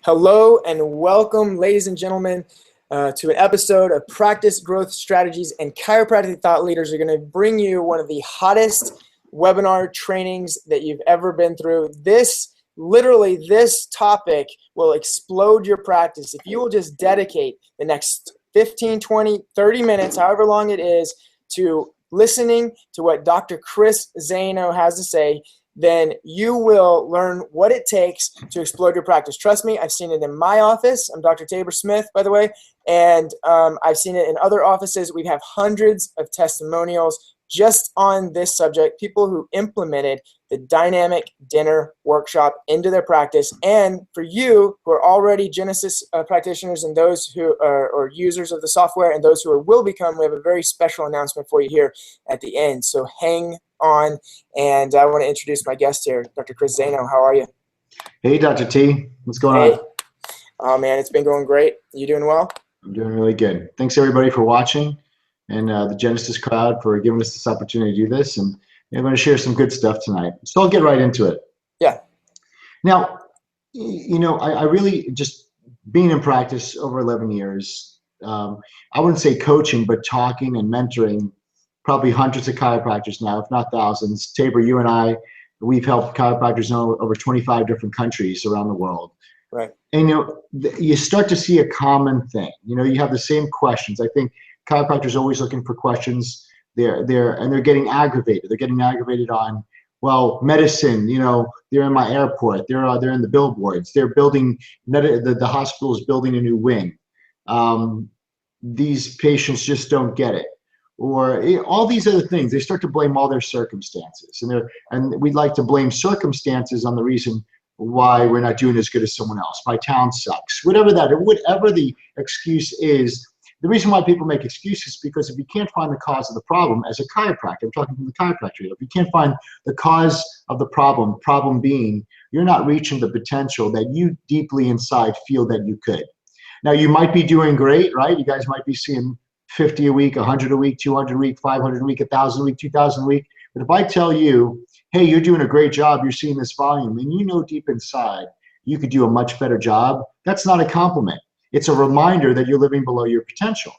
Hello and welcome, ladies and gentlemen, to an episode of Practice Growth Strategies and Chiropractic Thought Leaders. Are going to bring you one of the hottest webinar trainings that you've ever been through. This topic will explode your practice. If you will just dedicate the next 15, 20, 30 minutes, however long it is, to listening to what Dr. Chris Zaino has to say, then you will learn what it takes to explode your practice. Trust me, I've seen it in my office. I'm Dr. Tabor Smith, by the way, and I've seen it in other offices. We have hundreds of testimonials just on this subject, people who implemented the dynamic dinner workshop into their practice. And for you who are already Genesis practitioners and those who are or users of the software and those who will become, we have a very special announcement for you here at the end. So hang on, and I want to introduce my guest here, Dr. Chris Zaino. How are you? Hey, Dr. T. What's going on? Oh, man, it's been going great. You doing well? I'm doing really good. Thanks, everybody, for watching, and the Genesis crowd for giving us this opportunity to do this. And I'm going to share some good stuff tonight. So I'll get right into it. Yeah. Now, I really just being in practice over 11 years, I wouldn't say coaching, but talking and mentoring probably hundreds of chiropractors now, if not thousands. Tabor, you and I, we've helped chiropractors in over 25 different countries around the world. Right. And you start to see a common thing. You have the same questions. I think chiropractors are always looking for questions. They're getting aggravated. They're getting aggravated on, well, medicine. They're in my airport. They're in the billboards. They're building the hospital is building a new wing. These patients just don't get it. Or all these other things. They start to blame all their circumstances, and we'd like to blame circumstances on the reason why we're not doing as good as someone else. My town sucks. Whatever the excuse is, the reason why people make excuses is because if you can't find the cause of the problem, as a chiropractor, I'm talking from the chiropractor, if you can't find the cause of the problem being you're not reaching the potential that you deeply inside feel that you could. Now, you might be doing great, right? You guys might be seeing 50 a week, 100 a week, 200 a week, 500 a week, 1,000 a week, 2,000 a week. But if I tell you, hey, you're doing a great job, you're seeing this volume, and deep inside you could do a much better job, that's not a compliment. It's a reminder that you're living below your potential.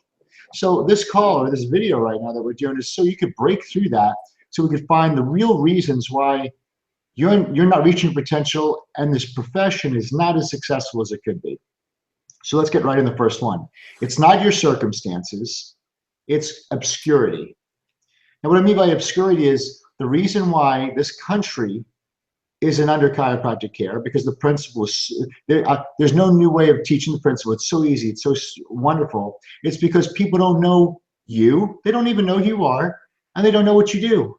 So this call or this video right now that we're doing is so you could break through that, so we could find the real reasons why you're not reaching potential and this profession is not as successful as it could be. So let's get right in the first one. It's not your circumstances, it's obscurity. And what I mean by obscurity is the reason why this country isn't under chiropractic care, because the principle is, there's no new way of teaching the principle. It's so easy, it's so wonderful. It's because people don't know you, they don't even know who you are, and they don't know what you do.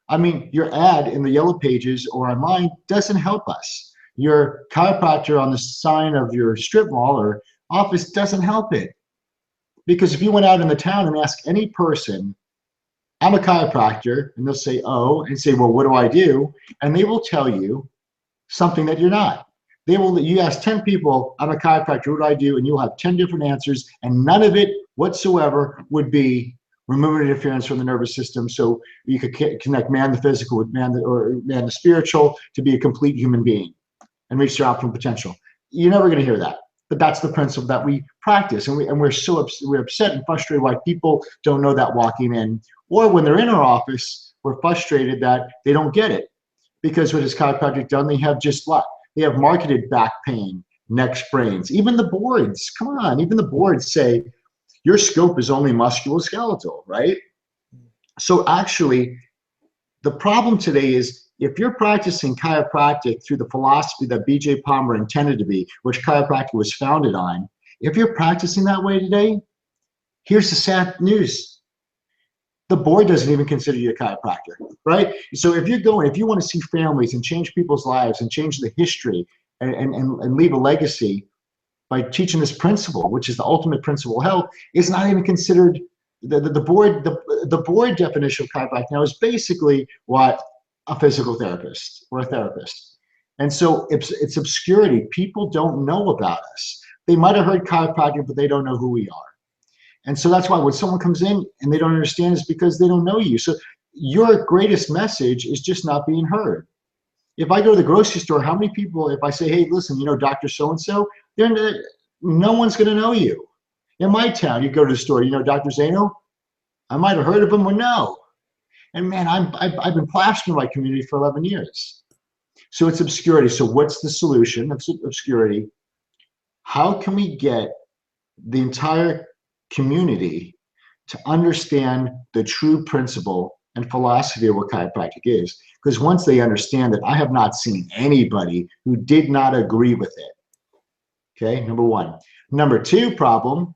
I mean, your ad in the yellow pages or online doesn't help us. Your chiropractor on the sign of your strip mall or office doesn't help it. Because if you went out in the town and asked any person, I'm a chiropractor, and they'll say, oh, and say, well, what do I do? And they will tell you something that you're not. You ask 10 people, I'm a chiropractor, what do I do? And you'll have 10 different answers, and none of it whatsoever would be removing interference from the nervous system so you could connect man the physical with man the spiritual to be a complete human being and reach their optimal potential. You're never going to hear that. But that's the principle that we practice, and we're upset and frustrated why people don't know that walking in, or when they're in our office, we're frustrated that they don't get it, because what has chiropractic done? They have just what? They have marketed back pain, neck sprains. Even the boards, come on, even the boards say your scope is only musculoskeletal, right? So actually, the problem today is, if you're practicing chiropractic through the philosophy that B.J. Palmer intended to be, which chiropractic was founded on, if you're practicing that way today, here's the sad news. The board doesn't even consider you a chiropractor, right? So if you want to see families and change people's lives and change the history and leave a legacy by teaching this principle, which is the ultimate principle of health, is not even considered. The board definition of chiropractic now is basically what? A physical therapist or a therapist. And so it's obscurity. People don't know about us. They might have heard chiropractic, but they don't know who we are. And so that's why when someone comes in and they don't understand, it's because they don't know you. So your greatest message is just not being heard. If I go to the grocery store, how many people, if I say, hey, listen, you know, Dr. So-and-so, no one's going to know you. In my town, you go to the store, you know, Dr. Zaino, I might have heard of him or no. And man, I've been plastering my community for 11 years. So it's obscurity. So what's the solution? It's obscurity. How can we get the entire community to understand the true principle and philosophy of what chiropractic is? Because once they understand it, I have not seen anybody who did not agree with it. Okay, number one. Number two problem,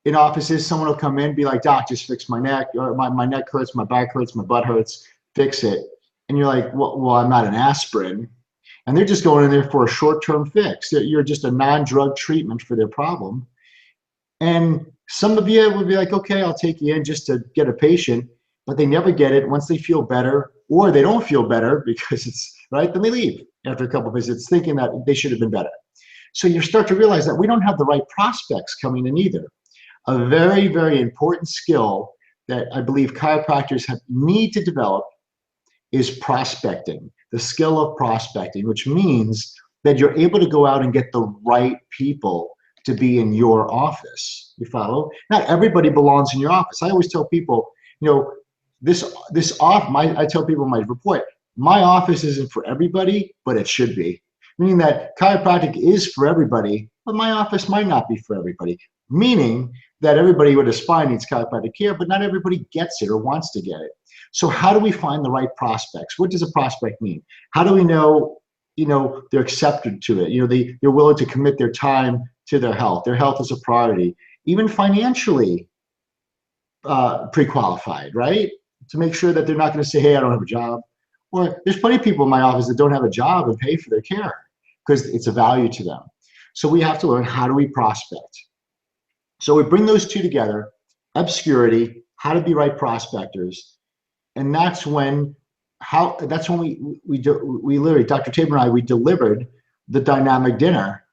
in offices, someone will come in, be like, doc, just fix my neck, or my neck hurts, my back hurts, my butt hurts, fix it. And you're like, well, I'm not an aspirin. And they're just going in there for a short-term fix. You're just a non-drug treatment for their problem. And some of you would be like, okay, I'll take you in just to get a patient, but they never get it. Once they feel better, or they don't feel better because it's right, then they leave after a couple of visits thinking that they should have been better. So you start to realize that we don't have the right prospects coming in either. A very, very important skill that I believe chiropractors need to develop is prospecting, the skill of prospecting, which means that you're able to go out and get the right people to be in your office. You follow? Not everybody belongs in your office. I always tell people, you know, I tell people in my report, my office isn't for everybody, but it should be. Meaning that chiropractic is for everybody, but my office might not be for everybody. Meaning that everybody with a spine needs chiropractic care, but not everybody gets it or wants to get it. So how do we find the right prospects? What does a prospect mean? How do we know, you know, they're accepted to it? You know, they're willing to commit their time to their health. Their health is a priority, even financially pre-qualified, right? To make sure that they're not going to say, hey, I don't have a job. Or there's plenty of people in my office that don't have a job and pay for their care because it's a value to them. So we have to learn, how do we prospect? So we bring those two together, obscurity, how to be right prospectors. And that's when we literally, Dr. Tabor and I, we delivered the dynamic dinner.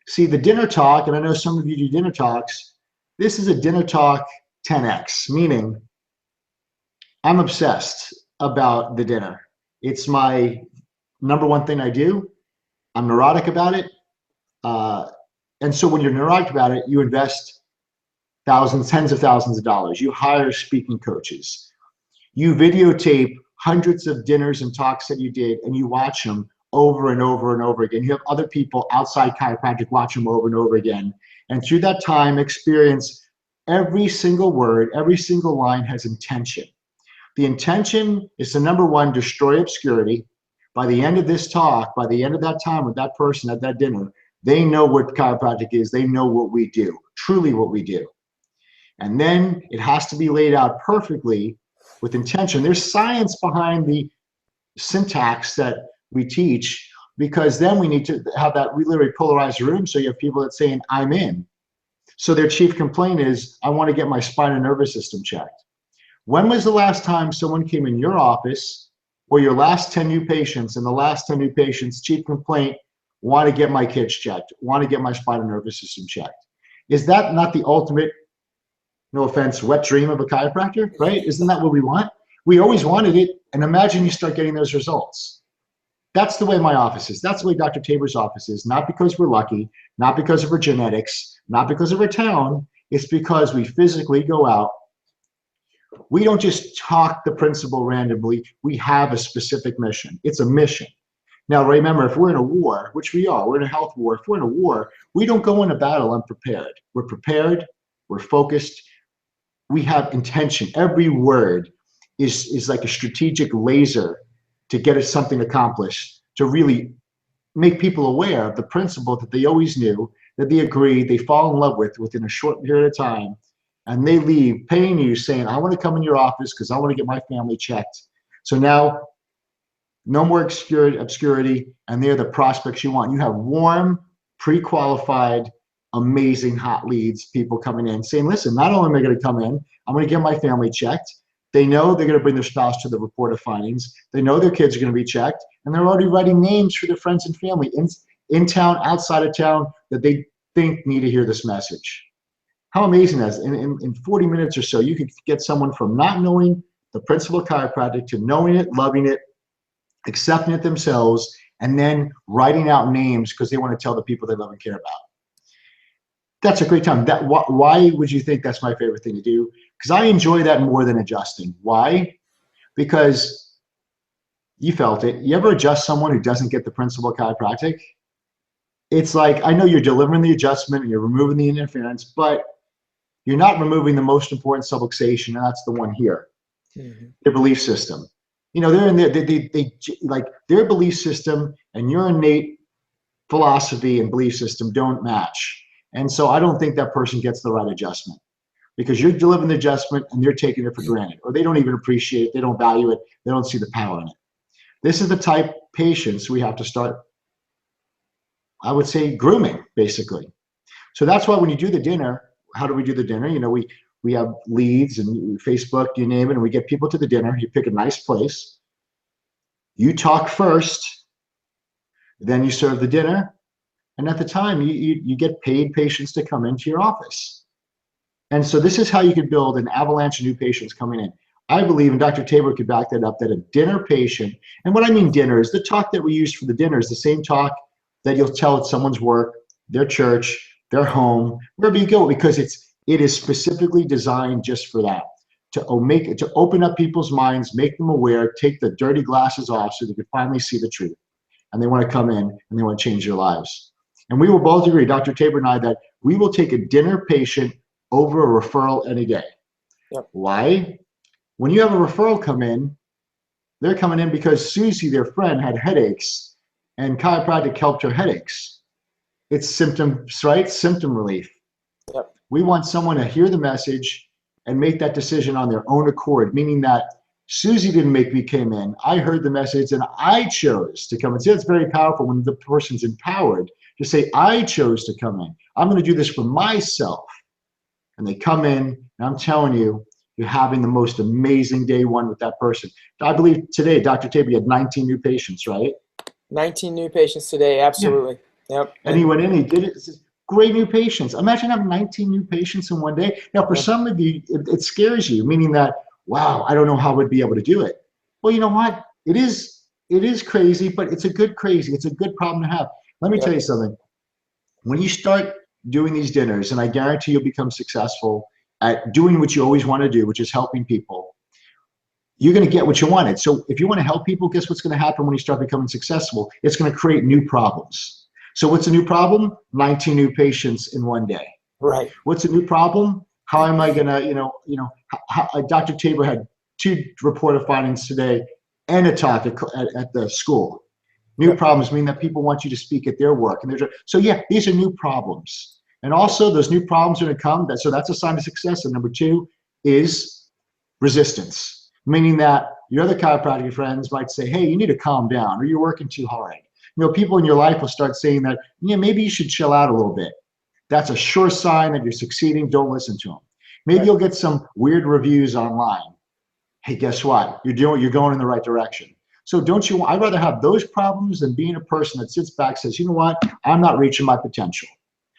See, the dinner talk, and I know some of you do dinner talks, this is a dinner talk 10X, meaning I'm obsessed about the dinner. It's my number one thing I do. I'm neurotic about it. And so when you're neurotic about it, you invest thousands, tens of thousands of dollars. You hire speaking coaches. You videotape hundreds of dinners and talks that you did, and you watch them over and over and over again. You have other people outside chiropractic watch them over and over again. And through that time, experience every single word, every single line has intention. The intention is to, number one, destroy obscurity. By the end of this talk, by the end of that time with that person at that dinner, they know what chiropractic is. They know what we do, truly what we do. And then it has to be laid out perfectly with intention. There's science behind the syntax that we teach, because then we need to have that, we literally polarize the room. So you have people that saying, I'm in. So their chief complaint is, I want to get my spine and nervous system checked. When was the last time someone came in your office, or your last 10 new patients, and the last 10 new patients, chief complaint, want to get my kids checked, want to get my spine and nervous system checked? Is that not the ultimate, no offense, wet dream of a chiropractor, right? Isn't that what we want? We always wanted it, and imagine you start getting those results. That's the way my office is. That's the way Dr. Tabor's office is, not because we're lucky, not because of our genetics, not because of our town. It's because we physically go out. We don't just talk the principle randomly. We have a specific mission. It's a mission. Now, remember, if we're in a war, which we are, we're in a health war. If we're in a war, we don't go into battle unprepared. We're prepared. We're focused. We have intention. Every word is like a strategic laser to get us something accomplished, to really make people aware of the principle that they always knew, that they agree, they fall in love with within a short period of time, and they leave paying you saying, I want to come in your office because I want to get my family checked. So now, no more obscurity, and they're the prospects you want. You have warm, pre-qualified, amazing hot leads, people coming in saying, listen, not only am I going to come in, I'm going to get my family checked. They know they're going to bring their spouse to the report of findings. They know their kids are going to be checked, and they're already writing names for their friends and family in town, outside of town, that they think need to hear this message. How amazing is it? In 40 minutes or so, you could get someone from not knowing the principle of chiropractic to knowing it, loving it, accepting it themselves, and then writing out names because they want to tell the people they love and care about. That's a great time. Why would you think that's my favorite thing to do? Because I enjoy that more than adjusting. Why? Because you felt it. You ever adjust someone who doesn't get the principle of chiropractic? It's like, I know you're delivering the adjustment and you're removing the interference, but you're not removing the most important subluxation, and that's the one here, their belief system. You know, they're in they like their belief system and your innate philosophy and belief system don't match. And so I don't think that person gets the right adjustment because you're delivering the adjustment and they're taking it for granted, or they don't even appreciate it, they don't value it, they don't see the power in it. This is the type of patients we have to start, I would say, grooming, basically. So that's why when you do the dinner, how do we do the dinner? You know, we have leads and Facebook, you name it, and we get people to the dinner. You pick a nice place. You talk first, then you serve the dinner. And at the time, you get paid patients to come into your office. And so this is how you can build an avalanche of new patients coming in. I believe, and Dr. Tabor could back that up, that a dinner patient, and what I mean dinner is the talk that we use for the dinner is the same talk that you'll tell at someone's work, their church, their home, wherever you go, because it is specifically designed just for that, to open up people's minds, make them aware, take the dirty glasses off so they can finally see the truth. And they want to come in and they want to change their lives. And we will both agree, Dr. Tabor and I, that we will take a dinner patient over a referral any day. Yep. Why? When you have a referral come in, they're coming in because Susie, their friend, had headaches and chiropractic helped her headaches. It's symptoms, right? Symptom relief. Yep. We want someone to hear the message and make that decision on their own accord, meaning that Susie didn't make me come in. I heard the message and I chose to come in. See, it's very powerful when the person's empowered to say, I chose to come in. I'm going to do this for myself. And they come in, and I'm telling you, you're having the most amazing day one with that person. I believe today, Dr. Tabor, you had 19 new patients, right? 19 new patients today, absolutely. Yeah. Yep. And he went in, he did it. It's great new patients. Imagine having 19 new patients in one day. Now, for some of you, it scares you, meaning that, wow, I don't know how I would be able to do it. Well, you know what? It is crazy, but it's a good crazy. It's a good problem to have. Let me tell you something. When you start doing these dinners, and I guarantee you'll become successful at doing what you always want to do, which is helping people, you're going to get what you wanted. So if you want to help people, guess what's going to happen when you start becoming successful? It's going to create new problems. So what's a new problem? 19 new patients in one day. Right. What's a new problem? How am I going to, Dr. Tabor had 2 reported findings today and a talk at the school. New problems mean that people want you to speak at their work. So yeah, these are new problems. And also those new problems are going to come. So that's a sign of success. And number 2 is resistance, meaning that your other chiropractic friends might say, hey, you need to calm down or you're working too hard. You know, people in your life will start saying that, yeah, maybe you should chill out a little bit. That's a sure sign that you're succeeding. Don't listen to them. Maybe you'll get some weird reviews online. Hey, guess what? You're going in the right direction. So I'd rather have those problems than being a person that sits back and says, you know what? I'm not reaching my potential.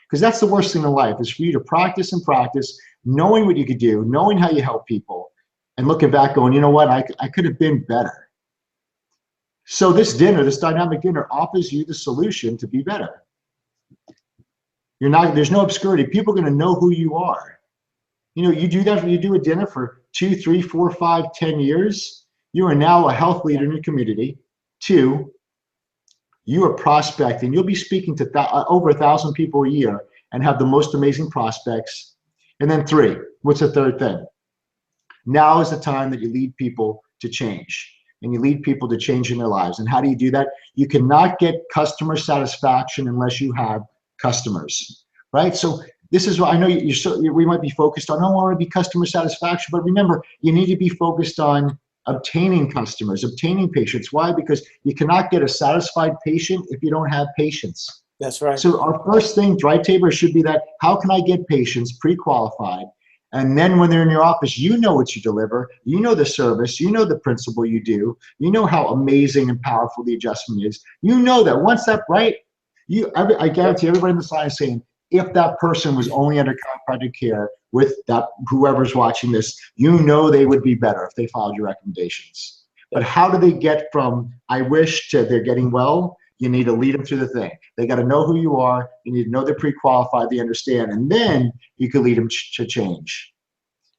Because that's the worst thing in life is for you to practice and practice, knowing what you could do, knowing how you help people, and looking back going, you know what? I could have been better. So this dynamic dinner offers you the solution to be better. There's no obscurity. People are going to know who you are. You know, you do that when you do a dinner for 2, 3, 4, 5, 10 years. You are now a health leader in your community. 2, you are prospecting. You'll be speaking to over 1,000 people a year and have the most amazing prospects. And then 3, what's the third thing? Now is the time that you lead people to change, and you lead people to change in their lives. And how do you do that? You cannot get customer satisfaction unless you have customers, right? So this is what I know we might be focused on, I want to be customer satisfaction, but remember, you need to be focused on obtaining customers, obtaining patients. Why? Because you cannot get a satisfied patient if you don't have patients. That's right. So our first thing, right, Tabor, should be that how can I get patients pre-qualified? And then when they're in your office, you know what you deliver, you know the service, you know the principle you do, you know how amazing and powerful the adjustment is. You know that once that, right, I guarantee everybody in the side is saying, if that person was only under chiropractic care with that, whoever's watching this, you know they would be better if they followed your recommendations. But how do they get from I wish to they're getting well? You need to lead them through the thing. They got to know who you are. You need to know they're pre-qualified, they understand, and then you can lead them to change.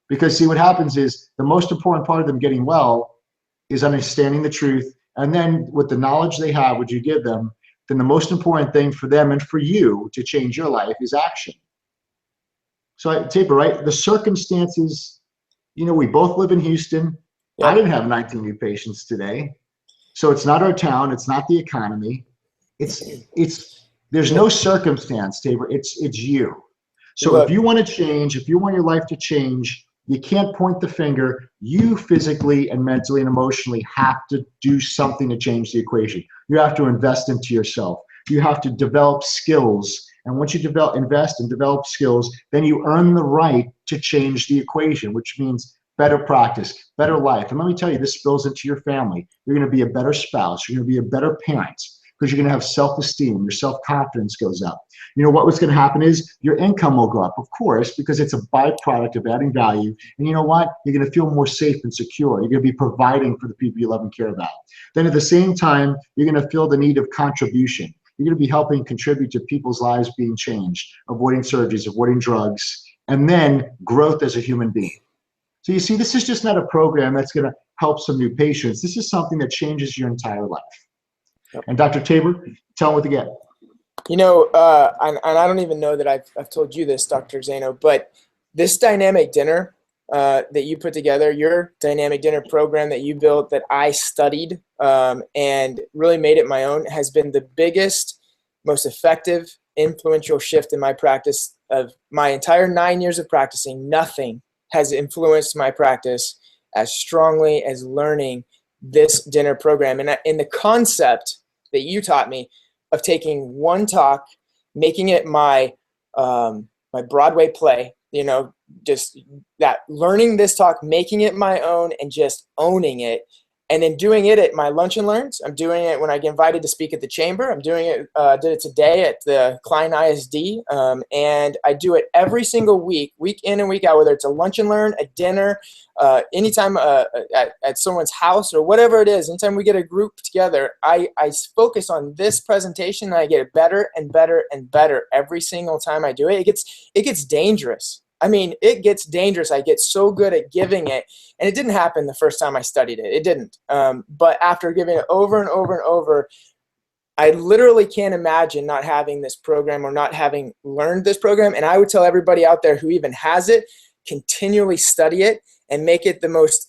Because see, what happens is the most important part of them getting well is understanding the truth. And then with the knowledge they have, what you give them, then the most important thing for them and for you to change your life is action. So Tabor, right? The circumstances, we both live in Houston. Yep. I didn't have 19 new patients today. So it's not our town. It's not the economy. There's no circumstance, Tabor. It's you. So if you want to change, if you want your life to change, you can't point the finger. You physically and mentally and emotionally have to do something to change the equation. You have to invest into yourself. You have to develop skills. And once you invest and develop skills, then you earn the right to change the equation, which means better practice, better life. And let me tell you, this spills into your family. You're going to be a better spouse. You're going to be a better parent because you're going to have self-esteem. Your self-confidence goes up. What's going to happen is your income will go up, of course, because it's a byproduct of adding value. And you know what? You're going to feel more safe and secure. You're going to be providing for the people you love and care about. Then at the same time, you're going to feel the need of contribution. You're going to be helping contribute to people's lives being changed, avoiding surgeries, avoiding drugs, and then growth as a human being. So you see, this is just not a program that's going to help some new patients. This is something that changes your entire life. Yep. And Dr. Tabor, tell them what to get. And I don't even know that I've told you this, Dr. Zaino, but this dynamic dinner that you put together, your dynamic dinner program that you built, that I studied and really made it my own, has been the biggest, most effective, influential shift in my practice of my entire 9 years of practicing. Nothing has influenced my practice as strongly as learning this dinner program. And in the concept that you taught me of taking one talk, making it my Broadway play, just that, learning this talk, making it my own and just owning it. And then doing it at my lunch and learns. I'm doing it when I get invited to speak at the chamber. I'm doing it, did it today at the Klein ISD. And I do it every single week in and week out, whether it's a lunch and learn, a dinner, anytime at someone's house or whatever it is. Anytime we get a group together, I focus on this presentation and I get it better and better and better every single time I do it. It gets dangerous. I mean, it gets dangerous. I get so good at giving it. And it didn't happen the first time I studied it. It didn't. But after giving it over and over and over, I literally can't imagine not having this program or not having learned this program. And I would tell everybody out there who even has it, continually study it and make it the most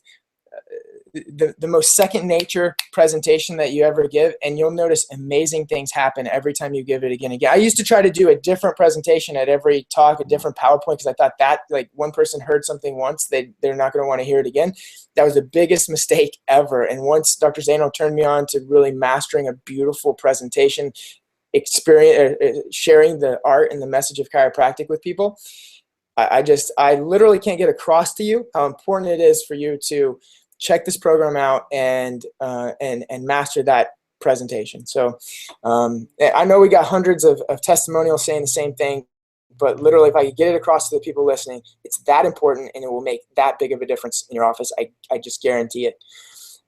second nature presentation that you ever give, and you'll notice amazing things happen every time you give it again and again. I used to try to do a different presentation at every talk, a different PowerPoint, because I thought that, like, one person heard something once, they're not going to want to hear it again. That was the biggest mistake ever. And once Dr. Zaino turned me on to really mastering a beautiful presentation experience, sharing the art and the message of chiropractic with people, I literally can't get across to you how important it is for you to check this program out and master that presentation. So I know we got hundreds of testimonials saying the same thing, but literally if I could get it across to the people listening, it's that important and it will make that big of a difference in your office. I just guarantee it.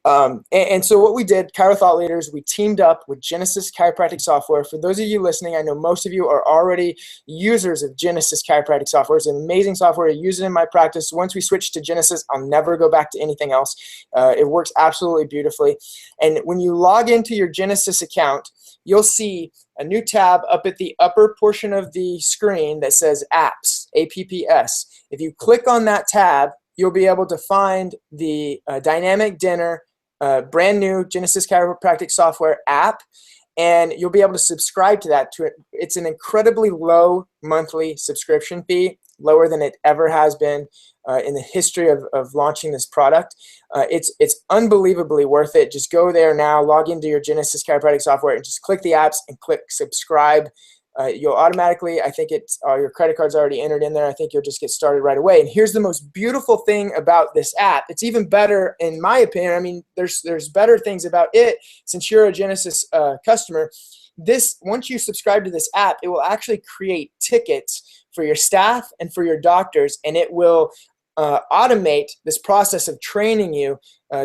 And so what we did, Chiro Thought Leaders, we teamed up with Genesis Chiropractic Software. For those of you listening, I know most of you are already users of Genesis Chiropractic Software. It's an amazing software. I use it in my practice. Once we switch to Genesis, I'll never go back to anything else. It works absolutely beautifully. And when you log into your Genesis account, you'll see a new tab up at the upper portion of the screen that says Apps, APPS. If you click on that tab, you'll be able to find the Dynamic Dinner brand new Genesis Chiropractic Software app, and you'll be able to subscribe to that. It's an incredibly low monthly subscription fee, lower than it ever has been in the history of launching this product. It's unbelievably worth it. Just go there now, log into your Genesis Chiropractic Software, and just click the apps and click subscribe. You'll automatically, I think your credit card's already entered in there. I think you'll just get started right away. And here's the most beautiful thing about this app. It's even better, in my opinion. I mean, there's better things about it since you're a Genesis customer. Once you subscribe to this app, it will actually create tickets for your staff and for your doctors, and it will automate this process of training you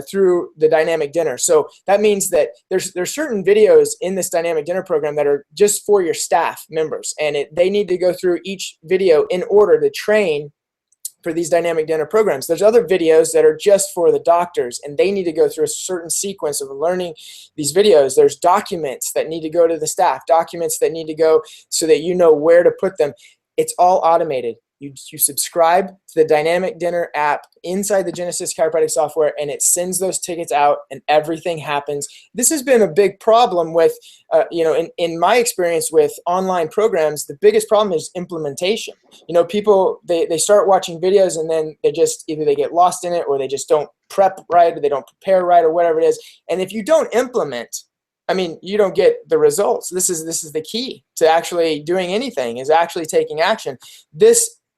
through the dynamic dinner. So that means that there's certain videos in this dynamic dinner program that are just for your staff members, and they need to go through each video in order to train for these dynamic dinner programs. There's other videos that are just for the doctors, and they need to go through a certain sequence of learning these videos. There's documents that need to go to the staff, documents that need to go so that you know where to put them. It's all automated. You subscribe to the Dynamic Dinner app inside the Genesis Chiropractic software, and it sends those tickets out, and everything happens. This has been a big problem with, in my experience with online programs, the biggest problem is implementation. People, they start watching videos, and then they just, either they get lost in it, or they just don't prep right, or they don't prepare right, or whatever it is. And if you don't implement, you don't get the results. This is the key to actually doing anything, is actually taking action.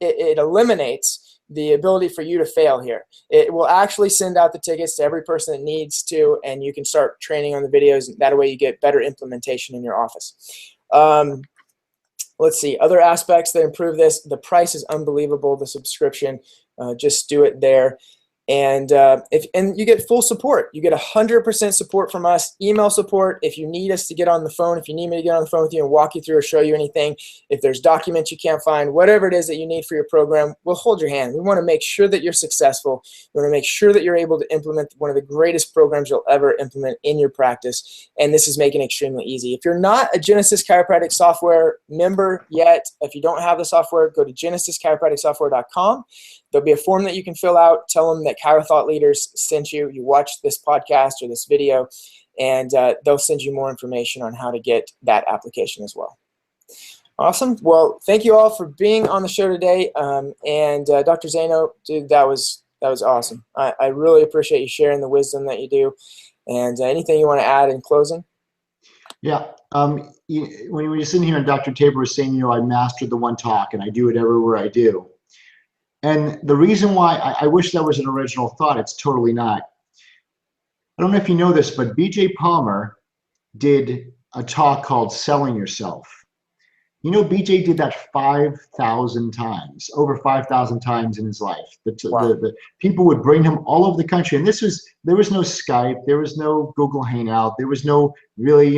It eliminates the ability for you to fail here. It will actually send out the tickets to every person that needs to, and you can start training on the videos. And that way you get better implementation in your office. Let's see, other aspects that improve this. The price is unbelievable, the subscription. Just do it there. And you get full support. You get 100% support from us. Email support if you need us to get on the phone, if you need me to get on the phone with you and walk you through or show you anything. If there's documents you can't find, whatever it is that you need for your program, we'll hold your hand. We want to make sure that you're successful. We want to make sure that you're able to implement one of the greatest programs you'll ever implement in your practice. And this is making it extremely easy. If you're not a Genesis Chiropractic software member yet, if you don't have the software, go to genesischiropracticsoftware.com. There'll be a form that you can fill out. Tell them that Chiro Thought Leaders sent you. You watched this podcast or this video, and they'll send you more information on how to get that application as well. Awesome. Well, thank you all for being on the show today. And Dr. Zaino, dude, that was awesome. I really appreciate you sharing the wisdom that you do. And anything you want to add in closing? Yeah. When you're sitting here and Dr. Tabor was saying, I mastered the one talk and I do it everywhere I do. And the reason why I wish that was an original thought, it's totally not. I don't know if you know this, but BJ Palmer did a talk called Selling Yourself. BJ did that 5,000 times, over 5,000 times in his life. The people would bring him all over the country. And there was no Skype, there was no Google Hangout, there was no really,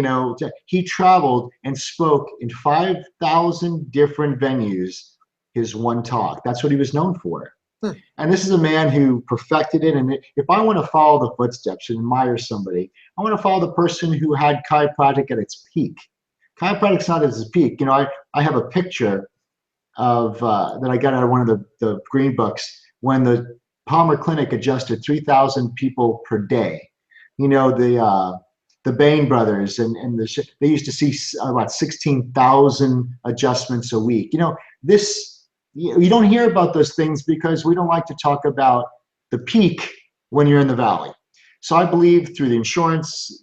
he traveled and spoke in 5,000 different venues. His one talk. That's what he was known for. And this is a man who perfected it. And if I want to follow the footsteps and admire somebody, I want to follow the person who had chiropractic at its peak. Chiropractic's not at its peak. I have a picture of that I got out of one of the green books when the Palmer Clinic adjusted 3,000 people per day. The Bain brothers and they used to see about 16,000 adjustments a week. You don't hear about those things because we don't like to talk about the peak when you're in the valley. So I believe through the insurance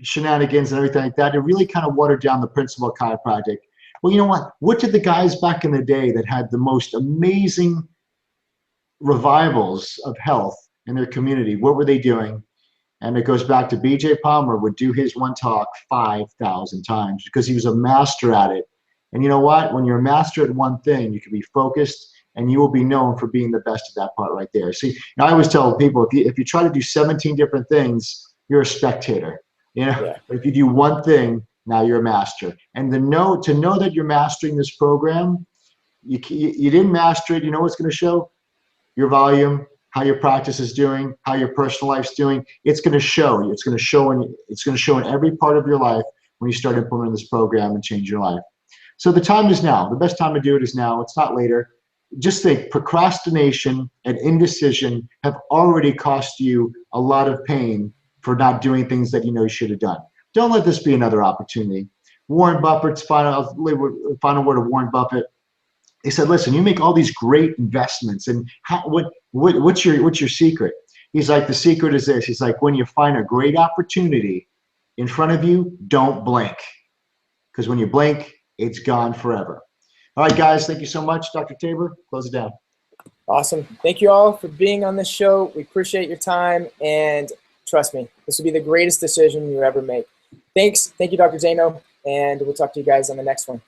shenanigans and everything like that, it really kind of watered down the principle of chiropractic. Well, you know what? What did the guys back in the day that had the most amazing revivals of health in their community, what were they doing? And it goes back to BJ Palmer would do his one talk 5,000 times because he was a master at it. And you know what? When you're a master at one thing, you can be focused and you will be known for being the best at that part right there. See, I always tell people, if you try to do 17 different things, you're a spectator. Yeah. But if you do one thing, now you're a master. And to know that you're mastering this program, you didn't master it. You know what's going to show? Your volume, how your practice is doing, how your personal life's doing. It's going to show. It's going to show in every part of your life when you start implementing this program and change your life. So the time is now. The best time to do it is now. It's not later. Just think, procrastination and indecision have already cost you a lot of pain for not doing things that you should have done. Don't let this be another opportunity. Warren Buffett's final word of Warren Buffett. He said, "Listen, you make all these great investments, and what's your secret?" He's like, "The secret is this." He's like, "When you find a great opportunity in front of you, don't blink, because when you blink, it's gone forever." All right, guys, thank you so much. Dr. Tabor, close it down. Awesome. Thank you all for being on this show. We appreciate your time, and trust me, this will be the greatest decision you ever make. Thanks. Thank you, Dr. Zaino, and we'll talk to you guys on the next one.